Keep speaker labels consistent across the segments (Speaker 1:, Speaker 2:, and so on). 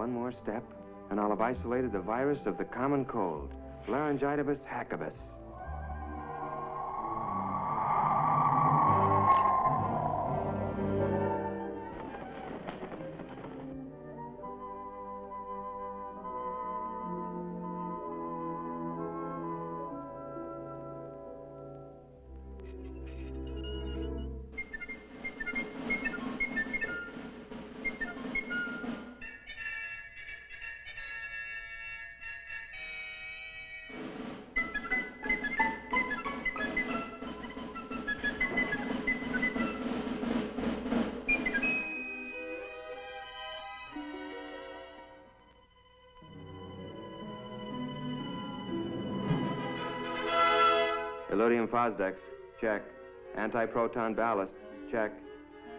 Speaker 1: One more step, and I'll have isolated the virus of the common cold, laryngitis hackibus. Illudium Fosdex, check. Anti-proton ballast, check.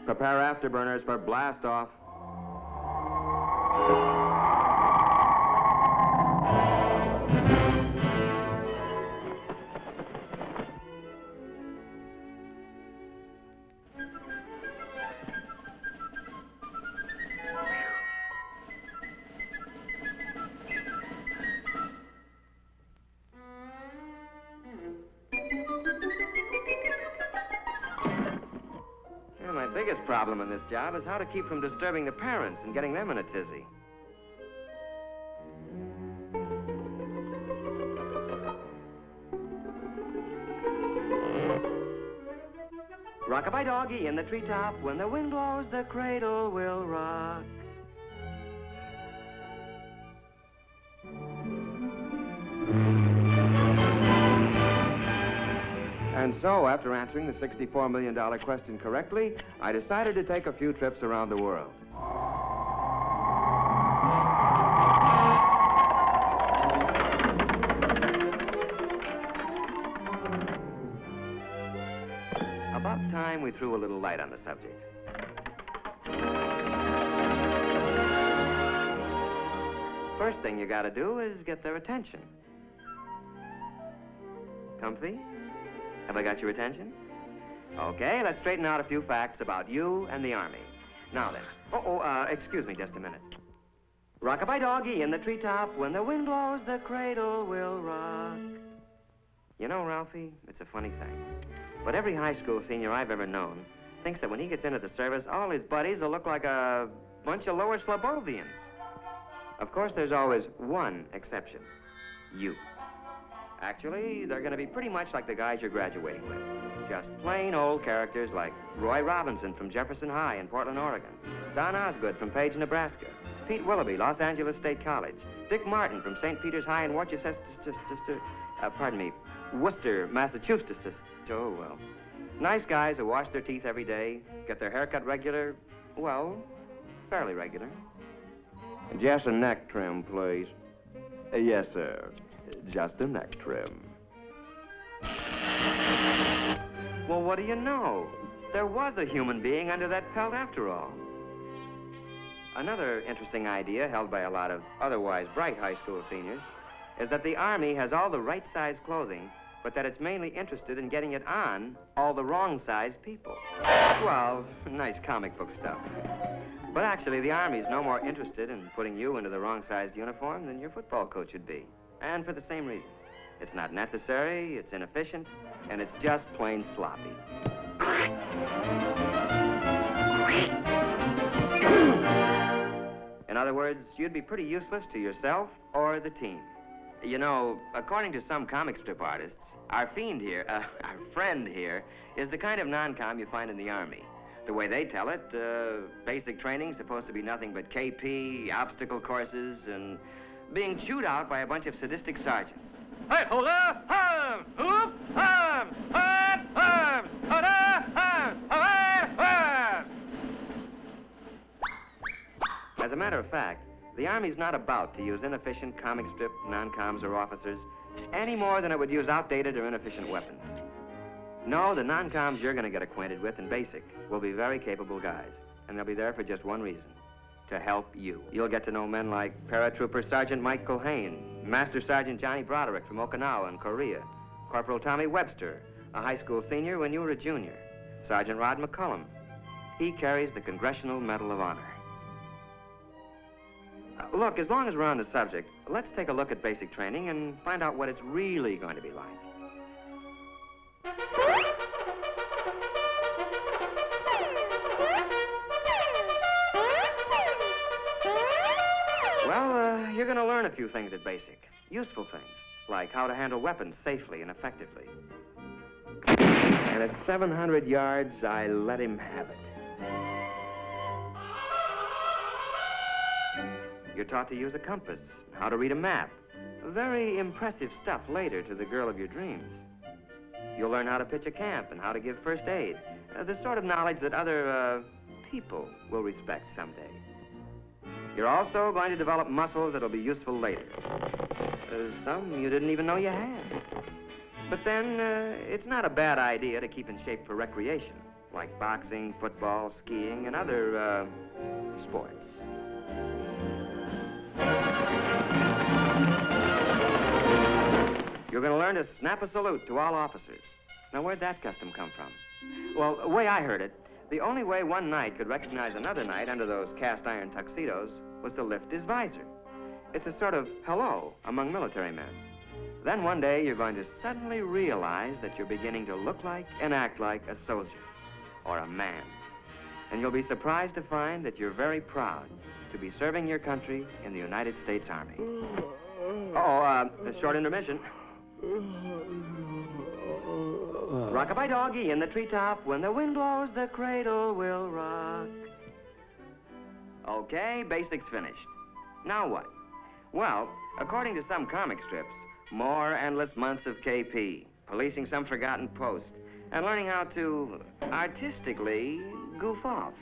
Speaker 1: Prepare afterburners for blast-off. My biggest problem in this job is how to keep from disturbing the parents and getting them in a tizzy. Rock-a-bye doggy in the treetop, when the wind blows, the cradle will rock. And so, after answering the $64 million question correctly, I decided to take a few trips around the world. About time we threw a little light on the subject. First thing you gotta do is get their attention. Comfy? Have I got your attention? Okay, let's straighten out a few facts about you and the Army. Now then. Excuse me just a minute. Rock-a-bye doggy in the treetop, when the wind blows, the cradle will rock. You know, Ralphie, it's a funny thing, but every high school senior I've ever known thinks that when he gets into the service, all his buddies will look like a bunch of lower Slobovians. Of course, there's always one exception. You. Actually, they're going to be pretty much like the guys you're graduating with. Just plain old characters like Roy Robinson from Jefferson High in Portland, Oregon, Don Osgood from Page, Nebraska, Pete Willoughby, Los Angeles State College, Dick Martin from St. Peter's High in Worcester, Worcester, Massachusetts. Oh, well. Nice guys who wash their teeth every day, get their hair cut regular, well, fairly regular. Just a neck trim, please. Yes, sir. Just a neck trim. Well, what do you know? There was a human being under that pelt after all. Another interesting idea held by a lot of otherwise bright high school seniors is that the Army has all the right size clothing, but that it's mainly interested in getting it on all the wrong size people. Well, nice comic book stuff. But actually, the Army's no more interested in putting you into the wrong-sized uniform than your football coach would be. And for the same reasons. It's not necessary, it's inefficient, and it's just plain sloppy. In other words, you'd be pretty useless to yourself or the team. You know, according to some comic strip artists, our friend here, is the kind of non-com you find in the Army. The way they tell it, basic training's supposed to be nothing but KP, obstacle courses, and being chewed out by a bunch of sadistic sergeants. Hey, hold up! Hoop! As a matter of fact, the Army's not about to use inefficient comic strip non-coms or officers any more than it would use outdated or inefficient weapons. No, the non-coms you're going to get acquainted with in basic will be very capable guys, and they'll be there for just one reason. To help you. You'll get to know men like Paratrooper Sergeant Mike Culhane, Master Sergeant Johnny Broderick from Okinawa in Korea, Corporal Tommy Webster, a high school senior when you were a junior, Sergeant Rod McCullum. He carries the Congressional Medal of Honor. Look, as long as we're on the subject, let's take a look at basic training and find out what it's really going to be like. Well, you're going to learn a few things at basic. Useful things, like how to handle weapons safely and effectively. And at 700 yards, I let him have it. You're taught to use a compass, how to read a map. Very impressive stuff later to the girl of your dreams. You'll learn how to pitch a camp and how to give first aid. The sort of knowledge that other, people will respect someday. You're also going to develop muscles that'll be useful later. Some you didn't even know you had. But then, it's not a bad idea to keep in shape for recreation, like boxing, football, skiing, and other, sports. You're going to learn to snap a salute to all officers. Now, where'd that custom come from? Well, the way I heard it, the only way one knight could recognize another knight under those cast-iron tuxedos was to lift his visor. It's a sort of hello among military men. Then one day, you're going to suddenly realize that you're beginning to look like and act like a soldier or a man. And you'll be surprised to find that you're very proud to be serving your country in the United States Army. A short intermission. Rock-a-bye doggy in the treetop. When the wind blows, the cradle will rock. Okay, basics finished. Now what? Well, according to some comic strips, more endless months of KP, policing some forgotten post, and learning how to artistically goof off.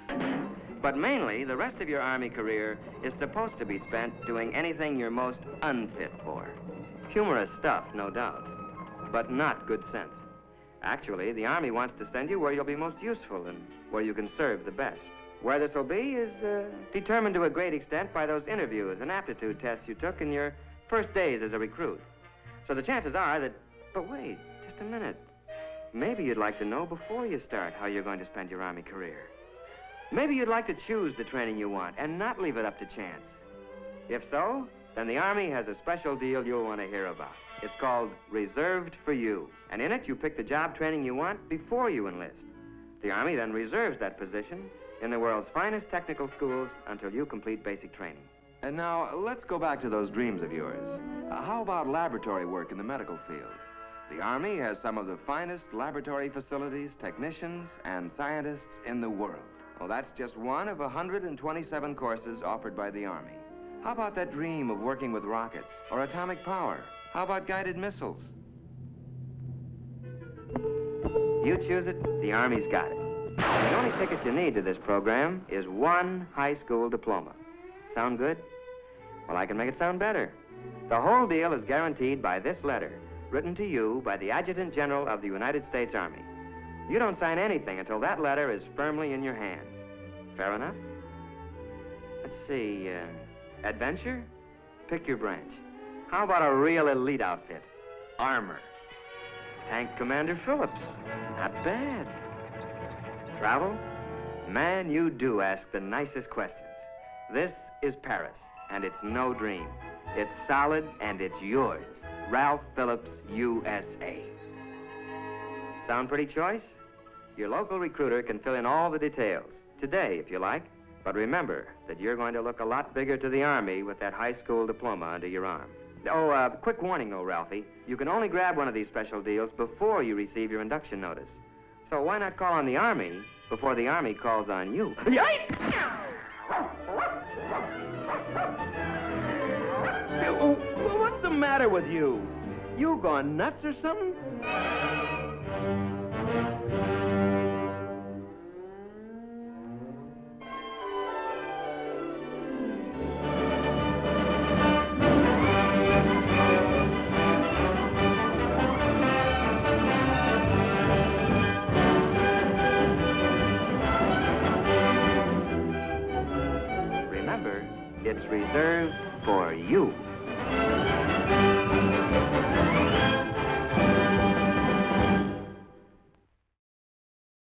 Speaker 1: But mainly, the rest of your Army career is supposed to be spent doing anything you're most unfit for. Humorous stuff, no doubt, but not good sense. Actually, the Army wants to send you where you'll be most useful and where you can serve the best. Where this will be is determined to a great extent by those interviews and aptitude tests you took in your first days as a recruit. So the chances are that... But wait, just a minute. Maybe you'd like to know before you start how you're going to spend your Army career. Maybe you'd like to choose the training you want and not leave it up to chance. If so, then the Army has a special deal you'll want to hear about. It's called Reserved for You. And in it, you pick the job training you want before you enlist. The Army then reserves that position in the world's finest technical schools until you complete basic training.
Speaker 2: And now, let's go back to those dreams of yours. How about laboratory work in the medical field? The Army has some of the finest laboratory facilities, technicians, and scientists in the world. Well, that's just one of 127 courses offered by the Army. How about that dream of working with rockets or atomic power? How about guided missiles?
Speaker 1: You choose it, the Army's got it. The only ticket you need to this program is one high school diploma. Sound good? Well, I can make it sound better. The whole deal is guaranteed by this letter, written to you by the Adjutant General of the United States Army. You don't sign anything until that letter is firmly in your hands. Fair enough? Let's see, adventure? Pick your branch. How about a real elite outfit? Armor. Tank Commander Phillips. Not bad. Travel? Man, you do ask the nicest questions. This is Paris, and it's no dream. It's solid, and it's yours. Ralph Phillips, USA. Sound pretty choice? Your local recruiter can fill in all the details. Today, if you like. But remember that you're going to look a lot bigger to the Army with that high school diploma under your arm. Oh, quick warning, though, Ralphie. You can only grab one of these special deals before you receive your induction notice. So why not call on the Army before the Army calls on you? What's the matter with you? You gone nuts or something? Remember, it's reserved for you.